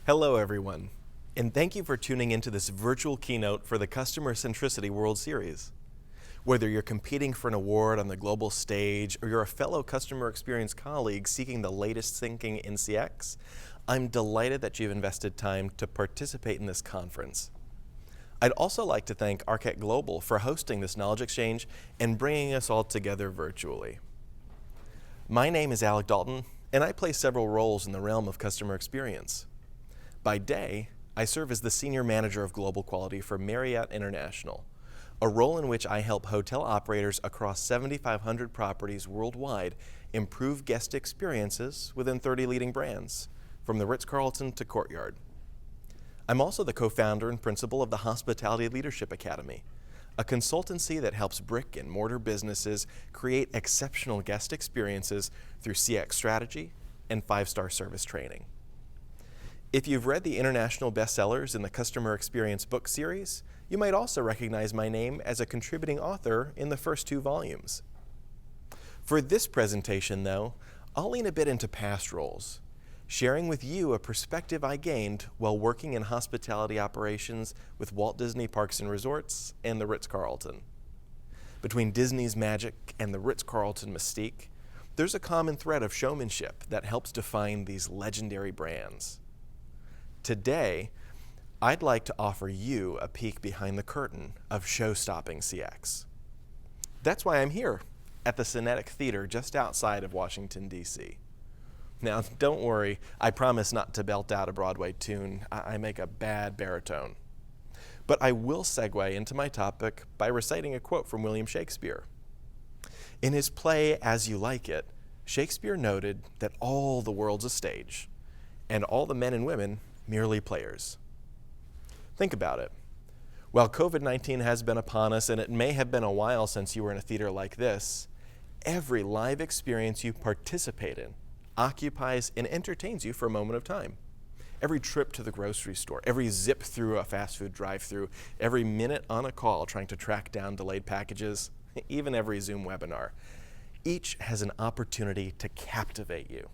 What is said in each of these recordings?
Hello, everyone, and thank you for tuning into this virtual keynote for the Customer Centricity World Series. Whether you're competing for an award on the global stage or you're a fellow customer experience colleague seeking the latest thinking in CX, I'm delighted that you've invested time to participate in this conference. I'd also like to thank Arquette Global for hosting this knowledge exchange and bringing us all together virtually. My name is Alec Dalton, and I play several roles in the realm of customer experience. By day, I serve as the Senior Manager of Global Quality for Marriott International, a role in which I help hotel operators across 7,500 properties worldwide improve guest experiences within 30 leading brands, from the Ritz Carlton to Courtyard. I'm also the co-founder and principal of the Hospitality Leadership Academy, a consultancy that helps brick and mortar businesses create exceptional guest experiences through CX strategy and 5-star service training. If you've read the international bestsellers in the Customer Experience book series, you might also recognize my name as a contributing author in the first 2 volumes. For this presentation, though, I'll lean a bit into past roles, sharing with you a perspective I gained while working in hospitality operations with Walt Disney Parks and Resorts and the Ritz Carlton. Between Disney's magic and the Ritz Carlton mystique, there's a common thread of showmanship that helps define these legendary brands. Today, I'd like to offer you a peek behind the curtain of show-stopping CX. That's why I'm here at the Cinetic Theater just outside of Washington, D.C. Now, don't worry, I promise not to belt out a Broadway tune. I make a bad baritone. But I will segue into my topic by reciting a quote from William Shakespeare. In his play, As You Like It, Shakespeare noted that all the world's a stage, and all the men and women merely players. Think about it. While COVID-19 has been upon us, and it may have been a while since you were in a theater like this, every live experience you participate in occupies and entertains you for a moment of time. Every trip to the grocery store, every zip through a fast food drive-thru, every minute on a call trying to track down delayed packages, even every Zoom webinar, each has an opportunity to captivate you.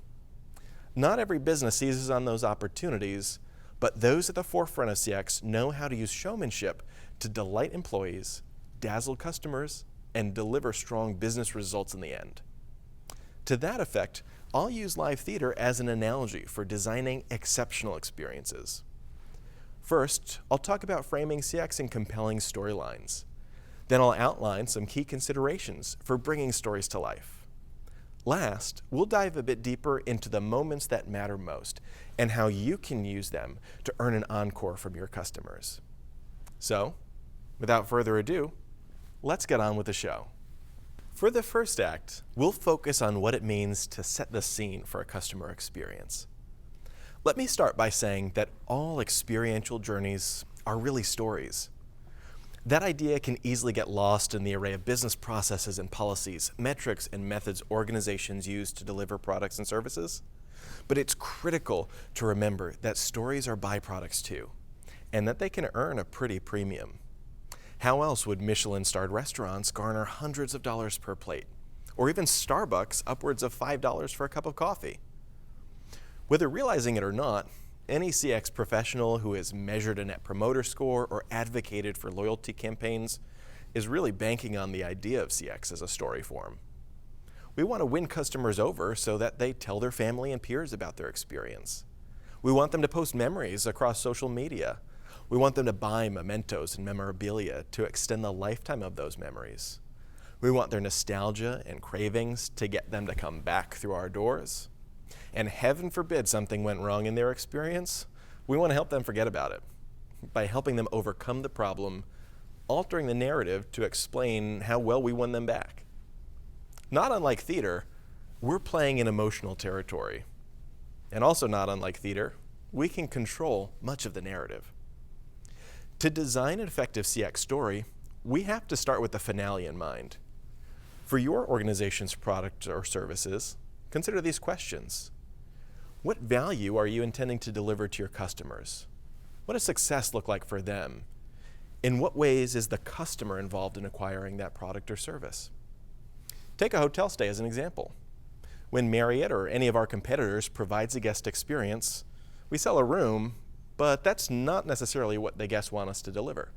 Not every business seizes on those opportunities, but those at the forefront of CX know how to use showmanship to delight employees, dazzle customers, and deliver strong business results in the end. To that effect, I'll use live theater as an analogy for designing exceptional experiences. First, I'll talk about framing CX in compelling storylines. Then I'll outline some key considerations for bringing stories to life. Last, we'll dive a bit deeper into the moments that matter most and how you can use them to earn an encore from your customers. So, without further ado, let's get on with the show. For the first act, we'll focus on what it means to set the scene for a customer experience. Let me start by saying that all experiential journeys are really stories. That idea can easily get lost in the array of business processes and policies, metrics and methods organizations use to deliver products and services. But it's critical to remember that stories are byproducts too, and that they can earn a pretty premium. How else would Michelin-starred restaurants garner hundreds of dollars per plate, or even Starbucks upwards of $5 for a cup of coffee? Whether realizing it or not, any CX professional who has measured a Net Promoter Score or advocated for loyalty campaigns is really banking on the idea of CX as a story form. We want to win customers over so that they tell their family and peers about their experience. We want them to post memories across social media. We want them to buy mementos and memorabilia to extend the lifetime of those memories. We want their nostalgia and cravings to get them to come back through our doors. And heaven forbid something went wrong in their experience, we want to help them forget about it by helping them overcome the problem, altering the narrative to explain how well we won them back. Not unlike theater, we're playing in emotional territory. And also not unlike theater, we can control much of the narrative. To design an effective CX story, we have to start with the finale in mind. For your organization's product or services, consider these questions. What value are you intending to deliver to your customers? What does success look like for them? In what ways is the customer involved in acquiring that product or service? Take a hotel stay as an example. When Marriott or any of our competitors provides a guest experience, We sell a room, but that's not necessarily what the guests want us to deliver.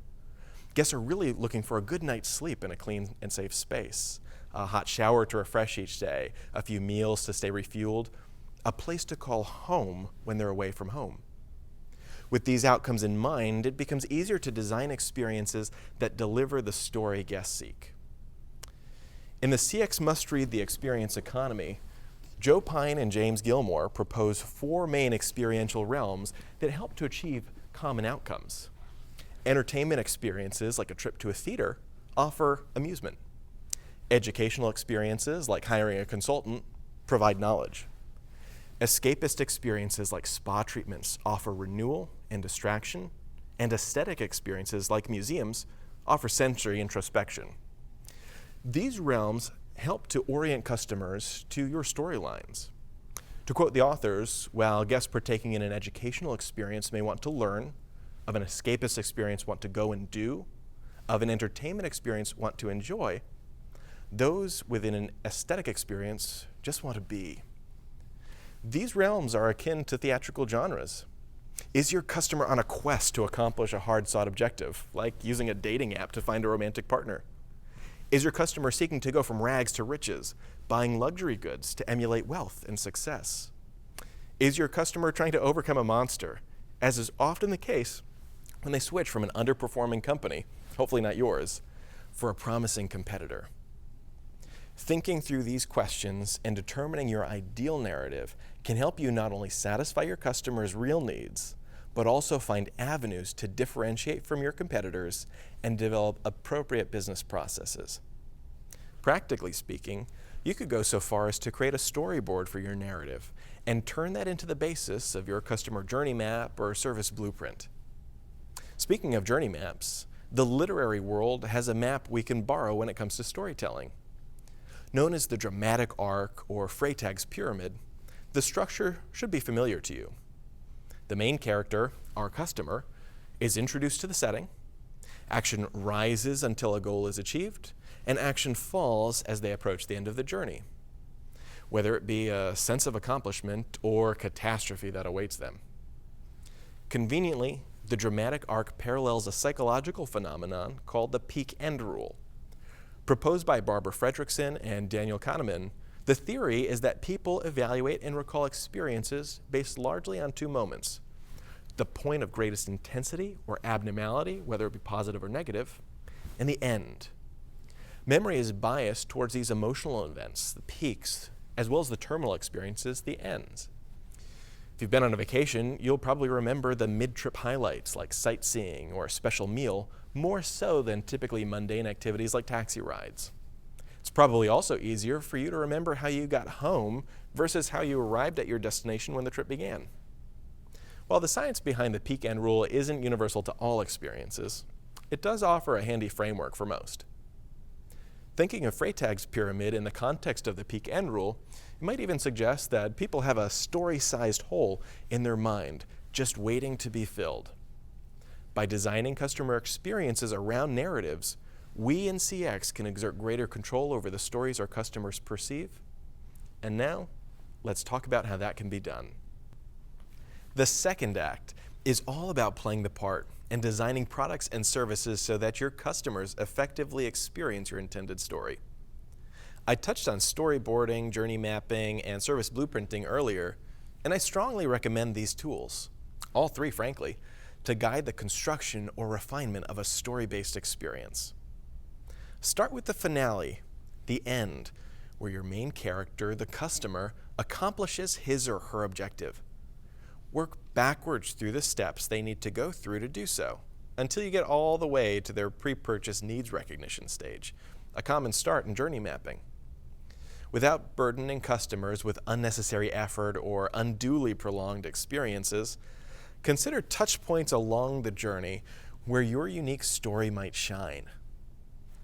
Guests are really looking for a good night's sleep in a clean and safe space, a hot shower to refresh each day, a few meals to stay refueled, a place to call home when they're away from home. With these outcomes in mind, it becomes easier to design experiences that deliver the story guests seek. In the CX Must-Read the Experience Economy, Joe Pine and James Gilmore propose 4 main experiential realms that help to achieve common outcomes. Entertainment experiences, like a trip to a theater, offer amusement. Educational experiences, like hiring a consultant, provide knowledge. Escapist experiences like spa treatments offer renewal and distraction, and aesthetic experiences like museums offer sensory introspection. These realms help to orient customers to your storylines. To quote the authors, while guests partaking in an educational experience may want to learn, of an escapist experience want to go and do, of an entertainment experience want to enjoy, those within an aesthetic experience just want to be. These realms are akin to theatrical genres. Is your customer on a quest to accomplish a hard-sought objective, like using a dating app to find a romantic partner? Is your customer seeking to go from rags to riches, buying luxury goods to emulate wealth and success? Is your customer trying to overcome a monster, as is often the case when they switch from an underperforming company, hopefully not yours, for a promising competitor? Thinking through these questions and determining your ideal narrative can help you not only satisfy your customers' real needs, but also find avenues to differentiate from your competitors and develop appropriate business processes. Practically speaking, you could go so far as to create a storyboard for your narrative and turn that into the basis of your customer journey map or service blueprint. Speaking of journey maps, the literary world has a map we can borrow when it comes to storytelling. Known as the dramatic arc or Freytag's pyramid, the structure should be familiar to you. The main character, our customer, is introduced to the setting. Action rises until a goal is achieved, and action falls as they approach the end of the journey, whether it be a sense of accomplishment or catastrophe that awaits them. Conveniently, the dramatic arc parallels a psychological phenomenon called the peak-end rule. Proposed by Barbara Fredrickson and Daniel Kahneman, the theory is that people evaluate and recall experiences based largely on 2 moments: the point of greatest intensity or abnormality, whether it be positive or negative, and the end. Memory is biased towards these emotional events, the peaks, as well as the terminal experiences, the ends. If you've been on a vacation, you'll probably remember the mid-trip highlights like sightseeing or a special meal more so than typically mundane activities like taxi rides. It's probably also easier for you to remember how you got home versus how you arrived at your destination when the trip began. While the science behind the peak-end rule isn't universal to all experiences, it does offer a handy framework for most. Thinking of Freytag's pyramid in the context of the peak-end rule, it might even suggest that people have a story-sized hole in their mind just waiting to be filled. By designing customer experiences around narratives, we in CX can exert greater control over the stories our customers perceive. And now, let's talk about how that can be done. The second act is all about playing the part and designing products and services so that your customers effectively experience your intended story. I touched on storyboarding, journey mapping, and service blueprinting earlier, and I strongly recommend these tools, all 3 frankly, to guide the construction or refinement of a story-based experience. Start with the finale, the end, where your main character, the customer, accomplishes his or her objective. Work backwards through the steps they need to go through to do so, until you get all the way to their pre-purchase needs recognition stage, a common start in journey mapping. Without burdening customers with unnecessary effort or unduly prolonged experiences, consider touch points along the journey where your unique story might shine.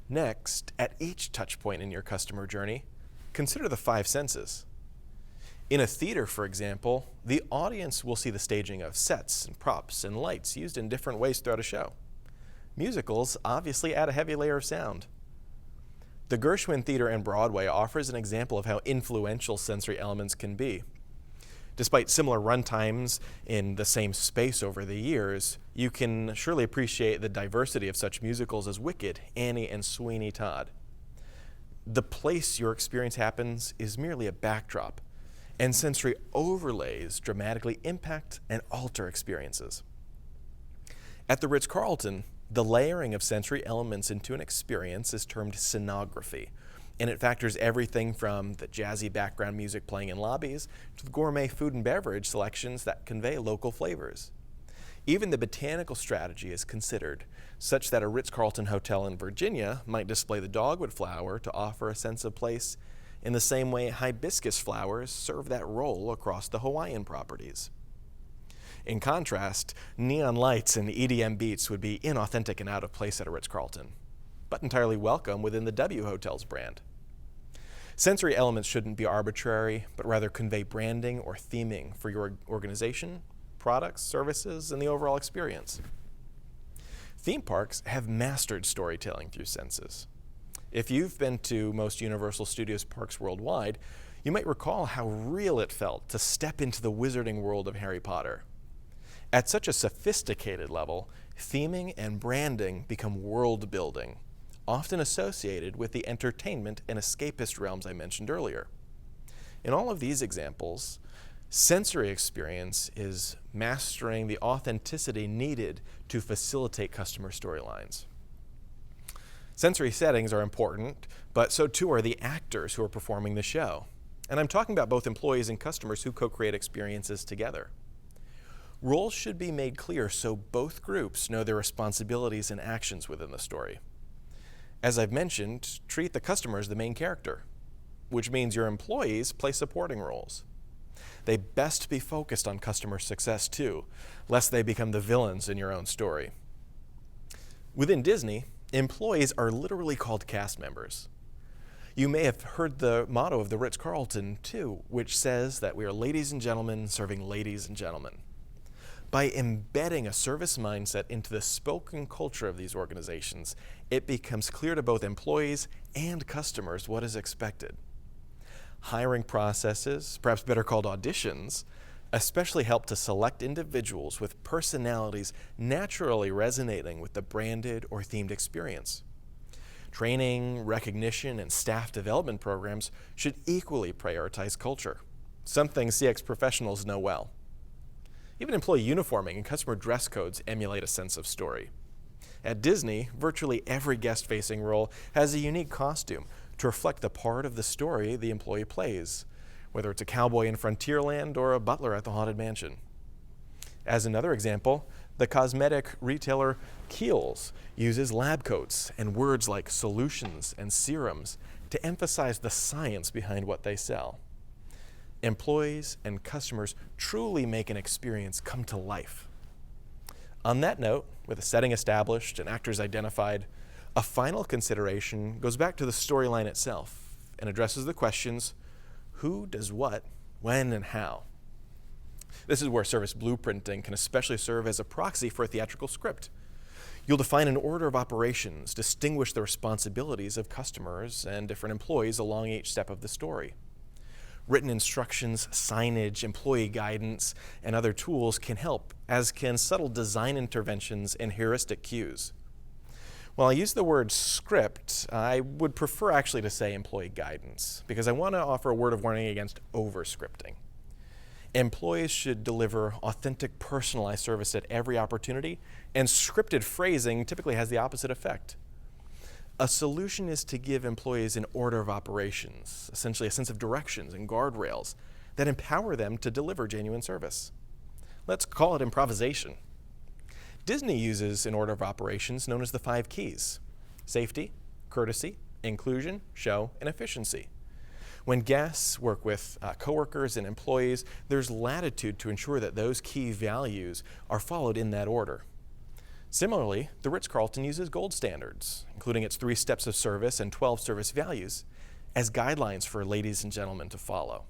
Next, at each touch point in your customer journey, consider the 5 senses. In a theater, for example, the audience will see the staging of sets and props and lights used in different ways throughout a show. Musicals obviously add a heavy layer of sound. The Gershwin Theater and Broadway offers an example of how influential sensory elements can be. Despite similar runtimes in the same space over the years, you can surely appreciate the diversity of such musicals as Wicked, Annie, and Sweeney Todd. The place your experience happens is merely a backdrop, and sensory overlays dramatically impact and alter experiences. At the Ritz Carlton, the layering of sensory elements into an experience is termed scenography, and it factors everything from the jazzy background music playing in lobbies to the gourmet food and beverage selections that convey local flavors. Even the botanical strategy is considered, such that a Ritz-Carlton hotel in Virginia might display the dogwood flower to offer a sense of place in the same way hibiscus flowers serve that role across the Hawaiian properties. In contrast, neon lights and EDM beats would be inauthentic and out of place at a Ritz-Carlton, but entirely welcome within the W Hotels brand. Sensory elements shouldn't be arbitrary, but rather convey branding or theming for your organization, products, services, and the overall experience. Theme parks have mastered storytelling through senses. If you've been to most Universal Studios parks worldwide, you might recall how real it felt to step into the wizarding world of Harry Potter. At such a sophisticated level, theming and branding become world building, often associated with the entertainment and escapist realms I mentioned earlier. In all of these examples, sensory experience is mastering the authenticity needed to facilitate customer storylines. Sensory settings are important, but so too are the actors who are performing the show. And I'm talking about both employees and customers who co-create experiences together. Roles should be made clear so both groups know their responsibilities and actions within the story. As I've mentioned, treat the customer as the main character, which means your employees play supporting roles. They best be focused on customer success too, lest they become the villains in your own story. Within Disney, employees are literally called cast members. You may have heard the motto of the Ritz-Carlton too, which says that we are ladies and gentlemen serving ladies and gentlemen. By embedding a service mindset into the spoken culture of these organizations, it becomes clear to both employees and customers what is expected. Hiring processes, perhaps better called auditions, especially help to select individuals with personalities naturally resonating with the branded or themed experience. Training, recognition, and staff development programs should equally prioritize culture, something CX professionals know well. Even employee uniforming and customer dress codes emulate a sense of story. At Disney, virtually every guest-facing role has a unique costume to reflect the part of the story the employee plays, whether it's a cowboy in Frontierland or a butler at the Haunted Mansion. As another example, the cosmetic retailer Kiehl's uses lab coats and words like solutions and serums to emphasize the science behind what they sell. Employees and customers truly make an experience come to life. On that note, with a setting established and actors identified, a final consideration goes back to the storyline itself and addresses the questions: who does what, when, and how? This is where service blueprinting can especially serve as a proxy for a theatrical script. You'll define an order of operations, distinguish the responsibilities of customers and different employees along each step of the story. Written instructions, signage, employee guidance, and other tools can help, as can subtle design interventions and heuristic cues. While I use the word script, I would prefer actually to say employee guidance, because I want to offer a word of warning against over-scripting. Employees should deliver authentic, personalized service at every opportunity, and scripted phrasing typically has the opposite effect. A solution is to give employees an order of operations, essentially a sense of directions and guardrails that empower them to deliver genuine service. Let's call it improvisation. Disney uses an order of operations known as the 5 keys: safety, courtesy, inclusion, show, and efficiency. When guests work with coworkers and employees, there's latitude to ensure that those key values are followed in that order. Similarly, the Ritz-Carlton uses gold standards, including its 3 steps of service and 12 service values, as guidelines for ladies and gentlemen to follow.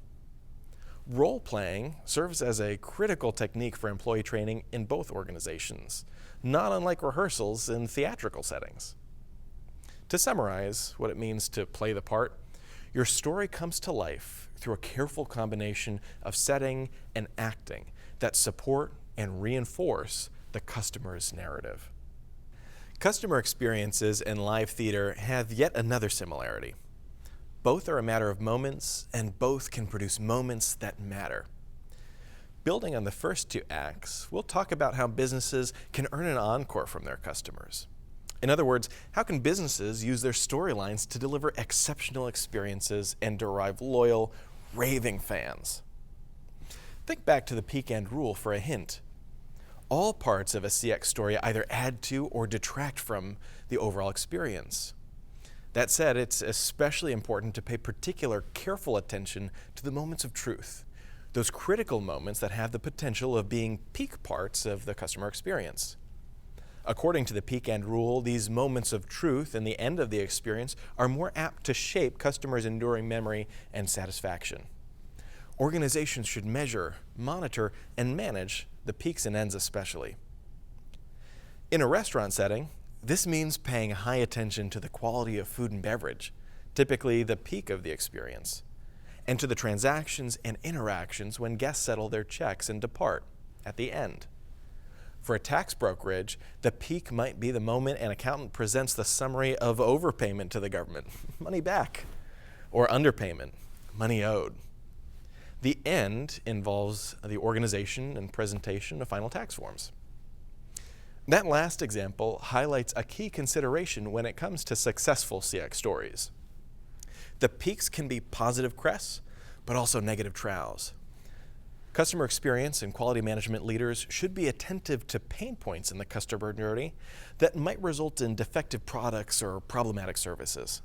Role-playing serves as a critical technique for employee training in both organizations, not unlike rehearsals in theatrical settings. To summarize what it means to play the part, Your story comes to life through a careful combination of setting and acting that support and reinforce the customer's narrative. Customer experiences and live theater have yet another similarity. Both are a matter of moments, and both can produce moments that matter. Building on the first two acts, we'll talk about how businesses can earn an encore from their customers. In other words, how can businesses use their storylines to deliver exceptional experiences and derive loyal, raving fans? Think back to the peak end rule for a hint. All parts of a CX story either add to or detract from the overall experience. That said, it's especially important to pay particular careful attention to the moments of truth, those critical moments that have the potential of being peak parts of the customer experience. According to the peak end rule, these moments of truth and the end of the experience are more apt to shape customers' enduring memory and satisfaction. Organizations should measure, monitor, and manage the peaks and ends especially. In a restaurant setting, this means paying high attention to the quality of food and beverage, typically the peak of the experience, and to the transactions and interactions when guests settle their checks and depart at the end. For a tax brokerage, the peak might be the moment an accountant presents the summary of overpayment to the government, money back, or underpayment, money owed. The end involves the organization and presentation of final tax forms. That last example highlights a key consideration when it comes to successful CX stories. The peaks can be positive crests, but also negative troughs. Customer experience and quality management leaders should be attentive to pain points in the customer journey that might result in defective products or problematic services.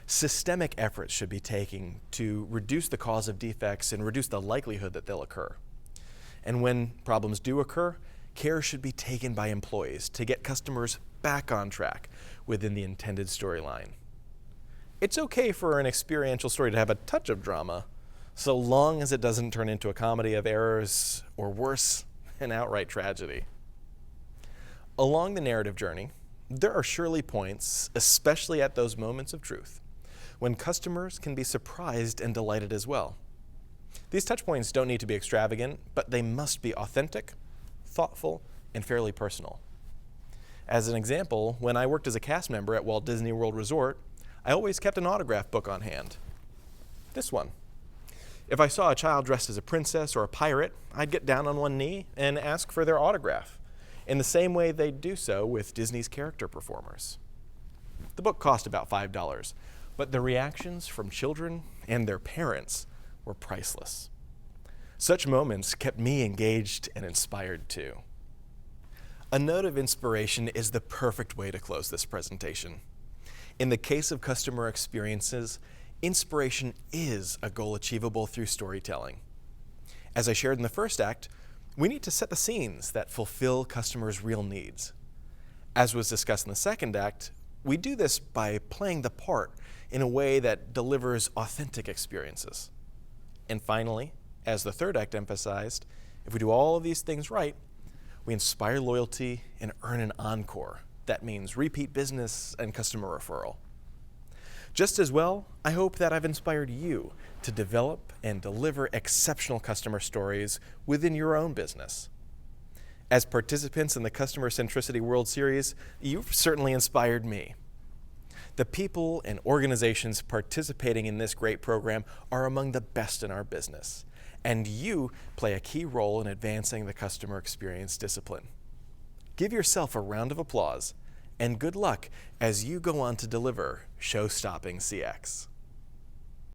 Systemic efforts should be taken to reduce the cause of defects and reduce the likelihood that they'll occur. And when problems do occur, care should be taken by employees to get customers back on track within the intended storyline. It's okay for an experiential story to have a touch of drama, so long as it doesn't turn into a comedy of errors, or worse, an outright tragedy. Along the narrative journey, there are surely points, especially at those moments of truth, when customers can be surprised and delighted as well. These touch points don't need to be extravagant, but they must be authentic, thoughtful, and fairly personal. As an example, when I worked as a cast member at Walt Disney World Resort, I always kept an autograph book on hand. This one. If I saw a child dressed as a princess or a pirate, I'd get down on one knee and ask for their autograph, in the same way they'd do so with Disney's character performers. The book cost about $5, but the reactions from children and their parents were priceless. Such moments kept me engaged and inspired too. A note of inspiration is the perfect way to close this presentation. In the case of customer experiences, inspiration is a goal achievable through storytelling. As I shared in the first act, we need to set the scenes that fulfill customers' real needs. As was discussed in the second act, we do this by playing the part in a way that delivers authentic experiences. And finally, as the third act emphasized, if we do all of these things right, we inspire loyalty and earn an encore. That means repeat business and customer referral. Just as well, I hope that I've inspired you to develop and deliver exceptional customer stories within your own business. As participants in the Customer Centricity World Series, you've certainly inspired me. The people and organizations participating in this great program are among the best in our business, and you play a key role in advancing the customer experience discipline. Give yourself a round of applause, and good luck as you go on to deliver show-stopping CX.